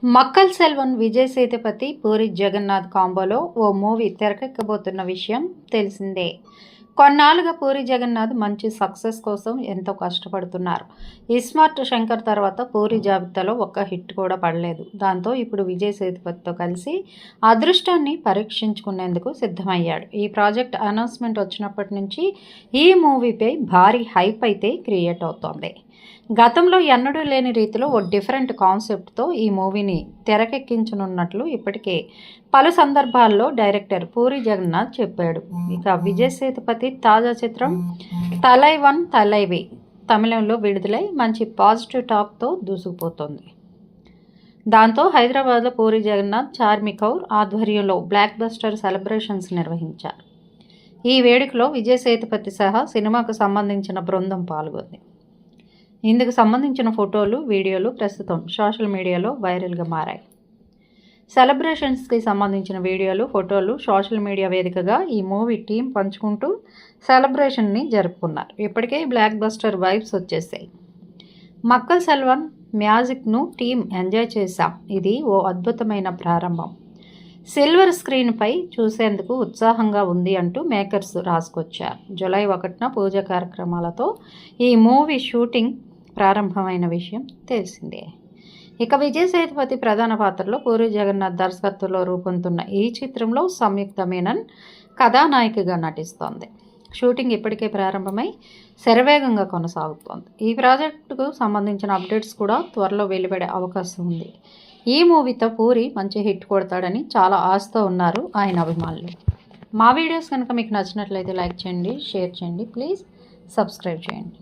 మక్కల్ సెల్వన్ విజయ్ సేతుపతి పూరి జగన్నాథ్ కాంబోలో ఓ movie తెరకెక్కబోతున్న విషయం తెలిసిందే. కొన్నాళ్ళుగా పూరి జగన్నాథ్ మంచి సక్సెస్ కోసం ఎంతో కష్టపడుతున్నారు. ఇస్మార్ట్ శంకర్ తర్వాత పూరి జాబితాలో ఒక్క హిట్ కూడా పడలేదు. దాంతో ఇప్పుడు విజయ్ సేతుపతితో కలిసి అదృష్టాన్ని పరీక్షించుకునేందుకు సిద్ధమయ్యాడు. ఈ ప్రాజెక్ట్ అనౌన్స్మెంట్ వచ్చినప్పటి నుంచి ఈ మూవీపై భారీ హైప్ అయితే క్రియేట్ అవుతోంది. గతంలో ఎన్నడూ లేని రీతిలో ఓ డిఫరెంట్ కాన్సెప్ట్తో ఈ మూవీని తెరకెక్కించనున్నట్లు ఇప్పటికే పలు సందర్భాల్లో డైరెక్టర్ పూరి జగన్నాథ్ చెప్పాడు. ఇక విజయ్ సేతుపతి తాజా చిత్రం తలైవన్ తలైవి తమిళంలో విడుదలై మంచి పాజిటివ్ టాక్తో దూసుకుపోతోంది. దాంతో హైదరాబాద్లో పూరి జగన్నాథ్, చార్మి కౌర్ ఆధ్వర్యంలో బ్లాక్ బస్టర్ సెలబ్రేషన్స్ నిర్వహించారు. ఈ వేడుకలో విజయ్ సేతుపతి సహా సినిమాకు సంబంధించిన బృందం పాల్గొంది. ఇందుకు సంబంధించిన ఫోటోలు, వీడియోలు ప్రస్తుతం సోషల్ మీడియాలో వైరల్గా మారాయి. సెలబ్రేషన్స్కి సంబంధించిన వీడియోలు, ఫోటోలు సోషల్ మీడియా వేదికగా ఈ మూవీ టీం పంచుకుంటూ సెలబ్రేషన్ని జరుపుకున్నారు. ఇప్పటికే బ్లాక్ బస్టర్ వైబ్స్ వచ్చేసాయి. మక్కల్ సెల్వన్ మ్యాజిక్ను టీం ఎంజాయ్ చేశాం. ఇది ఓ అద్భుతమైన ప్రారంభం. సిల్వర్ స్క్రీన్పై చూసేందుకు ఉత్సాహంగా ఉంది అంటూ మేకర్స్ రాసుకొచ్చారు. జూలై 1న పూజ కార్యక్రమాలతో ఈ మూవీ షూటింగ్ ప్రారంభమైన విషయం తెలిసిందే. ఇక విజయ్ సేతుపతి ప్రధాన పాత్రలో పూరి జగన్నాథ్ దర్శకత్వంలో రూపొందుతున్న ఈ చిత్రంలో సంయుక్త మీనన్ కథానాయికగా నటిస్తోంది. షూటింగ్ ఇప్పటికే ప్రారంభమై శరవేగంగా కొనసాగుతోంది. ఈ ప్రాజెక్టుకు సంబంధించిన అప్డేట్స్ కూడా త్వరలో వెలువడే అవకాశం ఉంది. ఈ మూవీతో పూరి మంచి హిట్ కొడతాడని చాలా ఆశతో ఉన్నారు ఆయన అభిమానులు. మా వీడియోస్ కనుక మీకు నచ్చినట్లయితే లైక్ చేయండి, షేర్ చేయండి, ప్లీజ్ సబ్స్క్రైబ్ చేయండి.